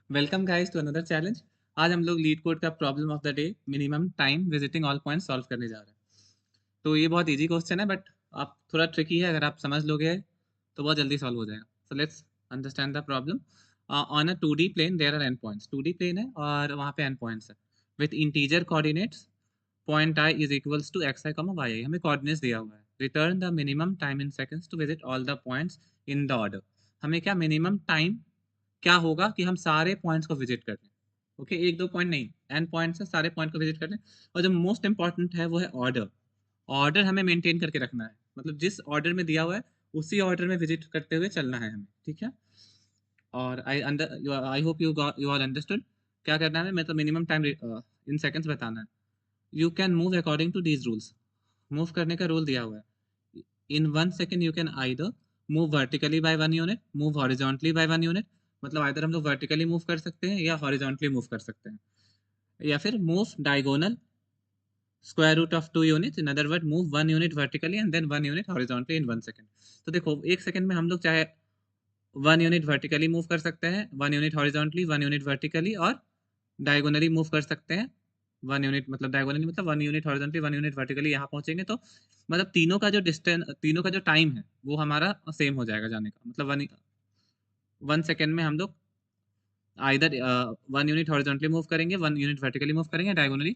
Welcome guys to another challenge. आज हम लोग लीड कोड का problem of the day minimum time visiting all points solve करने जा रहे हैं। तो ये बहुत इजी क्वेश्चन है बट आप थोड़ा ट्रिकी है, अगर आप समझ लोगे तो बहुत जल्दी सॉल्व हो जाएगा। So let's understand the problem. On a 2D plane there are n points. 2D plane है और वहाँ पे एन पॉइंट्स है with integer coordinates. Point i is equals to x i comma y i. हमें coordinates दिया हुआ है। Return the minimum time in seconds to visit all the points in the order. हमें क्या मिनिमम टाइम क्या होगा कि हम सारे पॉइंट्स को विजिट कर लें। ओके, एक दो पॉइंट नहीं, एन पॉइंट्स है, सारे पॉइंट को विजिट कर लें। और जो मोस्ट इंपॉर्टेंट है वो है ऑर्डर। ऑर्डर हमें मेंटेन करके रखना है, मतलब जिस ऑर्डर में दिया हुआ है उसी ऑर्डर में विजिट करते हुए चलना है हमें, ठीक है। और I hope you are understood. क्या करना है, मतलब मिनिमम टाइम इन सेकंड्स बताना है। You can move according to these rules. Move करने का रूल दिया हुआ है। In 1 second you can either move vertically by 1 unit, move horizontally by 1 unit. मतलब आइदर हम लोग वर्टिकली मूव कर सकते हैं या हॉरिजॉन्टली मूव कर सकते हैं, या फिर move diagonal square root of 2 unit. In other word move 1 unit vertically and then 1 unit horizontally in 1 second. तो देखो 1 सेकेंड में हम लोग चाहे 1 यूनिट वर्टिकली मूव कर सकते हैं, 1 यूनिट हॉरिजॉन्टली, 1 यूनिट वर्टिकली, और डायगोनली मूव कर सकते हैं। 1 यूनिट मतलब डायगोनली मतलब 1 यूनिट हॉरिजॉन्टली, 1 यूनिट वर्टिकली। यहाँ पहुंचेंगे तो मतलब तीनों का जो डिस्टेंस, तीनों का जो टाइम है वो हमारा सेम हो जाएगा जाने का। मतलब 1 सेकेंड में हम लोग आइदर 1 यूनिट हॉरिजॉन्टली मूव करेंगे, 1 यूनिट वर्टिकली मूव करेंगे, diagonally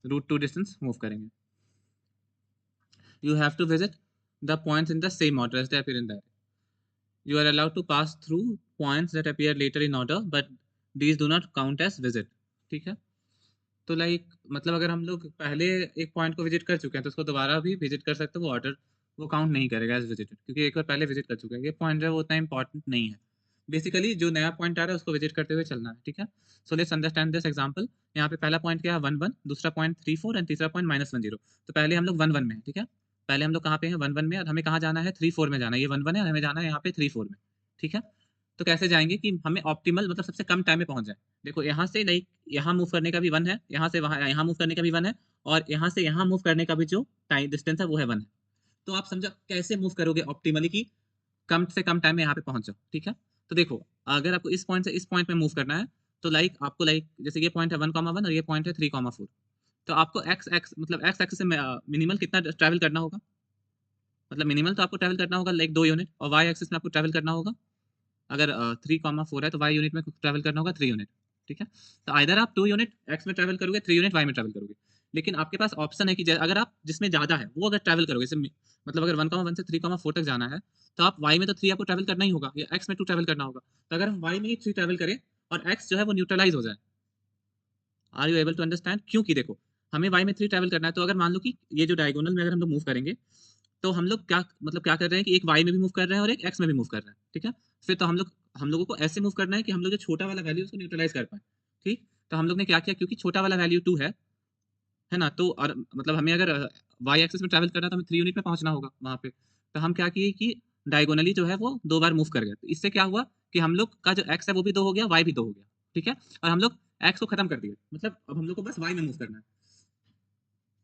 root two distance move करेंगे। You have to visit the points in the same order as they appear in the array. You are allowed to pass through points that appear later in order, but these do not count as visit. ठीक है। तो like मतलब अगर हम लोग पहले एक point को विजिट कर चुके हैं तो उसको दोबारा भी विजिट कर सकते हैं, वो ऑर्डर वो काउंट नहीं करेगा एज विजिटेड, क्योंकि एक बार पहले विजिट कर चुके हैं। ये पॉइंट है वो उतना इंपॉर्टेंट नहीं है। बेसिकली जो नया पॉइंट आ रहा है उसको विजिट करते हुए चलना है, ठीक है। सो लेट्स अंडरस्टैंड दिस एग्जांपल। यहाँ पे पहला पॉइंट क्या है, 1 1, दूसरा पॉइंट 3 4 एंड तीसरा पॉइंट -1 0। तो पहले हम लोग 1 1 में है, ठीक है। पहले हम लोग कहाँ पे हैं, 1 1 में, और हमें कहाँ जाना है, 3 4 में जाना है। ये 1 1 है और हमें जाना है यहाँ पे 3 4 में, ठीक है। तो कैसे जाएंगे कि हमें ऑप्टिमल मतलब सबसे कम टाइम में पहुंच जाए। देखो यहाँ से लाइक यहाँ मूव करने का भी 1 है, यहाँ से वहाँ यहाँ मूव करने का भी 1 है, और यहाँ से यहाँ मूव करने का भी जो टाइम डिस्टेंस है वो है 1 है। तो आप समझो कैसे मूव करोगे ऑप्टिमली कि कम से कम टाइम में यहाँ पे पहुंच जाओ, ठीक है। तो देखो अगर आपको इस पॉइंट से इस पॉइंट में मूव करना है तो लाइक आपको लाइक जैसे ये पॉइंट है 1,1 और ये पॉइंट है 3,4। तो आपको एक्स एक्स मतलब एक्स एक्सिस से मिनिमल कितना ट्रैवल करना होगा, मतलब मिनिमल तो आपको ट्रैवल करना होगा लाइक 2 यूनिट, और वाई एक्सिस में आपको ट्रैवल करना होगा अगर 3,4 है तो वाई यूनिट में ट्रैवल करना होगा 3 यूनिट, ठीक है। तो आइदर आप 2 यूनिट एक्स में ट्रैवल करोगे, 3 यूनिट वाई में ट्रैवल करोगे। लेकिन आपके पास ऑप्शन है कि अगर आप जिसमें ज़्यादा है वो अगर ट्रैवल करोगे, जैसे मतलब अगर 1,1 से 3,4 तक जाना है तो आप वाई में तो 3 आपको ट्रैवल करना ही होगा, या एक्स में 2 ट्रैवल करना होगा। तो अगर हम वाई में ही 3 ट्रैवल करें और एक्स जो है वो न्यूट्रलाइज हो जाए। Are you able to understand? क्योंकि देखो हमें वाई में 3 ट्रैवल करना है, तो अगर मान लो कि ये जो डायगोनल में अगर हम लोग मूव करेंगे तो हम लोग क्या मतलब क्या कर रहे हैं कि एक वाई में भी मूव कर रहे हैं और एक एक्स में भी मूव कर रहे हैं, ठीक है। फिर तो हम लोगों को ऐसे मूव करना है कि हम लोग जो छोटा वाला वैल्यू उसको न्यूट्रलाइज कर पाए, ठीक। तो हम लोग ने क्या किया, क्योंकि छोटा वाला वैल्यू 2 है ना, तो और मतलब हमें अगर वाई एक्सिस में ट्रैवल करना है तो हमें 3 यूनिट में पहुंचना होगा वहाँ पे। तो हम क्या किए कि डायगोनली जो है वो 2 बार मूव कर गए। तो इससे क्या हुआ कि हम लोग का जो एक्स है वो भी 2 हो गया, वाई भी 2 हो गया, ठीक है। और हम लोग एक्स को खत्म कर दिया, मतलब अब हम लोग को बस वाई में मूव करना है।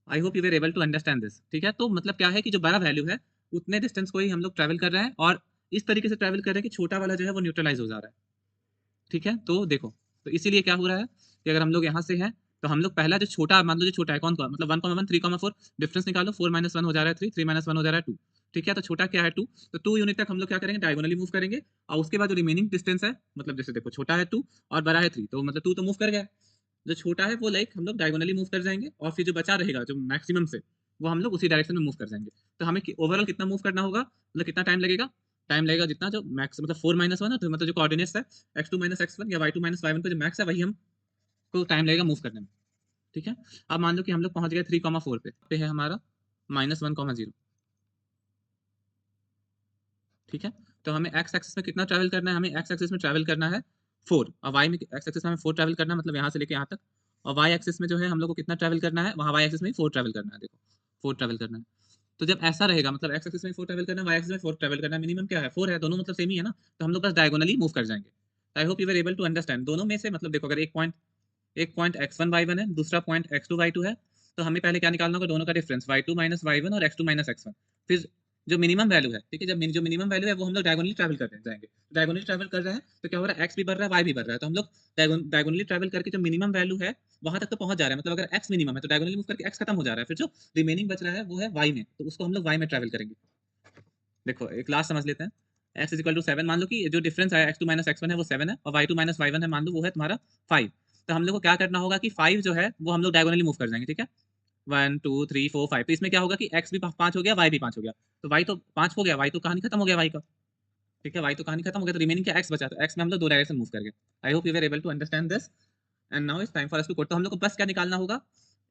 I hope you were able to understand this, ठीक है। तो मतलब क्या है कि जो बड़ा वैल्यू है उतने डिस्टेंस को ही हम लोग ट्रैवल कर रहे हैं, और इस तरीके से ट्रैवल कर रहे हैं कि छोटा वाला जो है वो न्यूट्रलाइज हो जा रहा है, ठीक है। तो देखो तो इसीलिए क्या हो रहा है कि अगर हम लोग यहाँ से हैं तो हम लोग पहला जो छोटा मान लो, जो छोटा है कौन कौन, मतलब 1,1 3,4 डिफरेंस निकालो, 4 -1 हो जा रहा है 3, 3 -1 हो जा रहा है 2, ठीक है। तो छोटा क्या है 2, तो 2 यूनिट तक हम लोग क्या करेंगे, डायगोनली मूव करेंगे। और उसके बाद जो रिमेनिंग डिस्टेंस है, मतलब जैसे देखो छोटा है 2 और बड़ा है 3, तो मतलब 2 तो मूव कर गया। जो छोटा है वो लाइक हम लोग डायगोनली मूव कर जाएंगे, और फिर जो बचा रहेगा जो मैक्सिमम से, वो हम लोग उसी डायरेक्शन में मूव कर जाएंगे। तो हमें ओवरऑल कितना मूव करना होगा, मतलब कितना टाइम लगेगा, टाइम लगेगा जितना जो मैक्स मतलब 4 -1 है, तो मतलब जो कोऑर्डिनेट्स है x2 x1 या y2 y1 का जो मैक्स है वही हम को टाइम लगेगा मूव करने में, ठीक है। अब मान लो कि हम लोग पहुंच गए 3,4 पे है हमारा -1,0, ठीक है। तो हमें एक्स एक्सिस में कितना ट्रैवल करना है, हमें एक्स एक्सिस में ट्रैवल करना है 4, और वाई में एक्स एक्सिस में हमें 4 ट्रैवल करना है, मतलब यहाँ से लेके यहाँ तक। और वाई एक्सिस में जो है हम लोग को कितना ट्रैवल करना है, वहाँ वाई एक्सिस में 4 ट्रैवल करना है, देखो 4 ट्रैवल करना है। तो जब ऐसा रहेगा मतलब एक्स एक्सिस में 4 ट्रैवल करना है, वाई एक्सिस में 4 ट्रैवल करना है, मिनिमम क्या है 4 है, दोनों मतलब सेम ही है ना। तो हम लोग बस डायगोनली मूव कर जाएंगे। I hope you were able to understand. दोनों में से मतलब देखो अगर एक पॉइंट x1 y1 है, दूसरा पॉइंट x2 y2 है, तो हमें पहले क्या निकालना होगा, दोनों का डिफरेंस y2 - y1 और x2 - x1। फिर जो मिनिमम वैल्यू है, ठीक है, जब जो मिनिमम वैल्यू है वो हम लोग डायगोनली ट्रैवल करते जाएंगे, डायगोनली ट्रैवल कर रहे हैं तो क्या हो रहा है, एक्स भी बढ़ रहा है, वाई भी बढ़ रहा है, तो हम लोग डायगोनली ट्रैवल करके जो मिनिमम वैल्यू है वहां तक तो पहुंच जा रहे हैं, मतलब अगर एक्स मिनिमम है तो डायगोनली मूव करके एक्स खत्म हो जा रहा है, फिर जो रिमेनिंग बच रहा है वो है वाई में, तो उसको हम लोग वाई में ट्रैवल करेंगे। देखो एक लास्ट समझ लेते हैं, x इज इक्वल टू 7, मान लो कि जो डिफरेंस है x2 माइनस x1 है वो 7 है, और y2 माइनस y1 है, मान लो वो है तुम्हारा 5। तो हम लोग को क्या करना होगा कि 5 जो है वो हम लोग डायगोनली मूव कर जाएंगे, ठीक है, 1 2 3 4 5। तो इसमें क्या होगा कि x भी 5 हो गया, y भी 5 हो गया, तो y तो 5 हो गया, y तो कहानी खत्म हो गया y का, ठीक है, y तो कहानी खत्म हो गया, तो रिमेनिंग क्या x बचा, तो x में हम लोग दो डायरेक्शन मूव कर गए। I hope you were able to understand this, and now it's time for us to code. तो हम लोग को बस क्या निकालना होगा,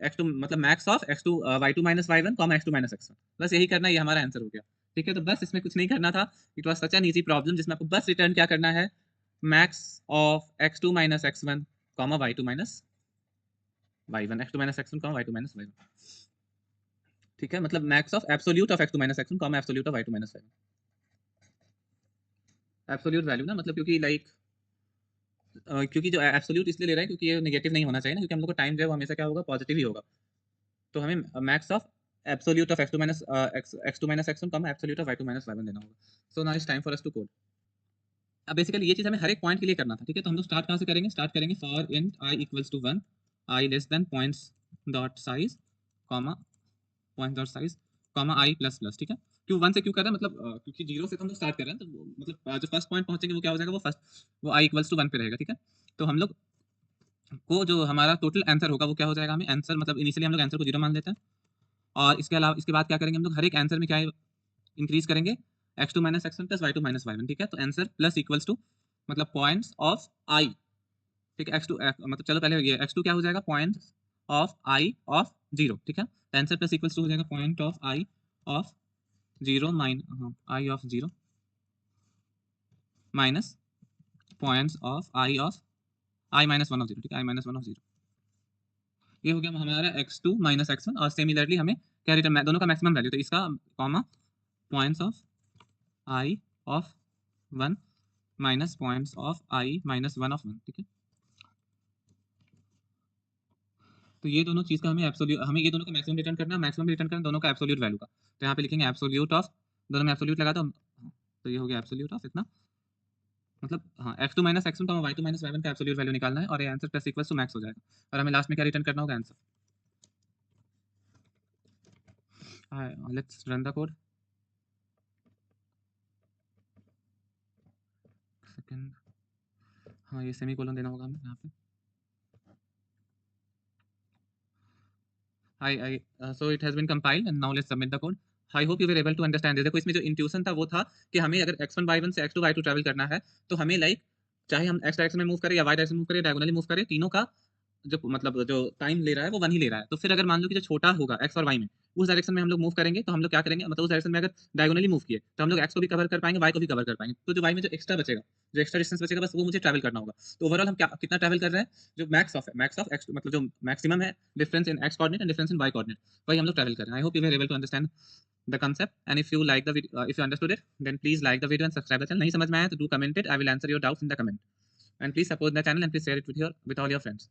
x2 मतलब max of x2 y2 minus y1 comma x2 minus x1, बस यही करना है, ये हमारा आंसर हो गया, ठीक है। तो बस इसमें कुछ नहीं करना था, it was such an easy problem जिसमें आपको बस रिटर्न क्या करना है, max of x2 minus x1 comma y2 minus y1, x2 minus x1 comma y2 minus y1, ठीक है, मतलब max of absolute of x2 minus x1 comma absolute of y2 minus y1। Absolute value ना, मतलब क्योंकि like क्योंकि जो absolute इसलिए ले रहे हैं क्योंकि ये नेगेटिव नहीं होना चाहिए ना, क्योंकि हम लोग का टाइम जो है वो हमेशा क्या होगा, पॉजिटिव ही होगा। तो हमें max of absolute of x2 minus x2 minus x1 comma absolute of y2 minus y1 देना होगा। So now it's time for us to code. अब बेसिकली ये चीज़ हमें हर एक पॉइंट के लिए करना था, ठीक है, तो हम लोग स्टार्ट कहाँ से करेंगे, स्टार्ट करेंगे for int i equals to 1, i less than points dot size comma point dot size comma i plus plus, ठीक है। क्यों 1 से क्यों कर रहे हैं, मतलब क्योंकि 0 से तो हम लोग स्टार्ट कर रहे हैं, तो मतलब जो फर्स्ट पॉइंट पहुंचेंगे वो क्या हो जाएगा, वो फर्स्ट वो i इक्वल्स टू 1 पे रहेगा, ठीक है। तो हम लोग को जो हमारा टोटल आंसर होगा वो क्या हो जाएगा, हमें आंसर मतलब इनिशियली हम लोग आंसर को 0 मान लेते हैं, और इसके अलावा इसके बाद क्या करेंगे हम लोग, हर एक आंसर में क्या इंक्रीज करेंगे, x2 minus x1 plus y2 minus y1, ठीक है। तो आंसर प्लस इक्वल्स टू मतलब पॉइंट्स ऑफ i, ठीक है, x2 मतलब चलो पहले ये x2 क्या हो जाएगा, पॉइंट ऑफ i ऑफ 0, ठीक है। तो आंसर प्लस इक्वल्स टू हो जाएगा point of i of 0 i of 0 minus points of i of i minus 1 of 0, ठीक है, i माइनस 1 ऑफ 0। ये हो गया हमारा x2 माइनस x1, और सिमिलरली हमें क्या रिटर्न, दोनों का मैक्सिमम वैल्यू, तो इसका comma points of i of 1 minus points of i minus 1 of 1, ठीक है। तो ये दोनों चीज़ का हमें एब्सोल्यूट, हमें ये दोनों का मैक्सिमम रिटर्न करना है, मैक्सिमम रिटर्न करना दोनों का एब्सोल्यूट वैल्यू का। तो यहाँ पे लिखेंगे एब्सोल्यूट ऑफ, दोनों में एब्सोल्यूट लगा दो, तो ये हो गया एब्सोल्यूट ऑफ इतना, मतलब हाँ x2 माइनस x1 का y2 माइनस y1 का एब्सोल्यूट वैल्यू निकालना है, और ये answer plus equals to max हो जाएगा, और हमें लास्ट में क्या रिटर्न करना होगा, answer. Let's run the code. Second, हाँ ये सेमीकोलन देना होगा हमें यहाँ पे। So it has been compiled and now let's submit the code. I hope you were able to understand this। देखो इसमें जो इंट्यूशन था वो था कि हमें अगर x1 y1 से x2 y2 ट्रैवल करना है, तो हमें लाइक चाहे हम x डायरेक्शन में मूव करें या y डायरेक्शन में मूव करें, डायगोनली मूव करें, तीनों का जो मतलब जो टाइम ले रहा है वो 1 ही ले रहा है। तो फिर अगर मान लो कि जो छोटा होगा x और y में, उस डायरेक्शन में हम लोग मूव करेंगे, तो हम लोग क्या करेंगे, मतलब उस डायरेक्शन में अगर डायगोनली मूव किए तो हम लोग x को भी कवर कर पाएंगे, y को भी कवर कर पाएंगे। तो जो y में जो एक्स्ट्रा बचेगा, जो एक्स्ट्रा डिस्टेंस बचेगा, बस वो मुझे ट्रैवल करना होगा। तो ओवरऑल हम क्या कितना ट्रैवल कर रहे हैं, जो मैक्स ऑफ x मतलब जो मैक्सिमम है difference in x coordinate and difference in y coordinate, वही हम लोग ट्रैवल कर रहे हैं। I hope you were able to understand the concept, and if you like the video, if you understood it, then please like the video and subscribe the channel। नहीं समझ में आया तो do comment it, I will answer your doubts in the comment, and please support the channel and please share it with all your friends।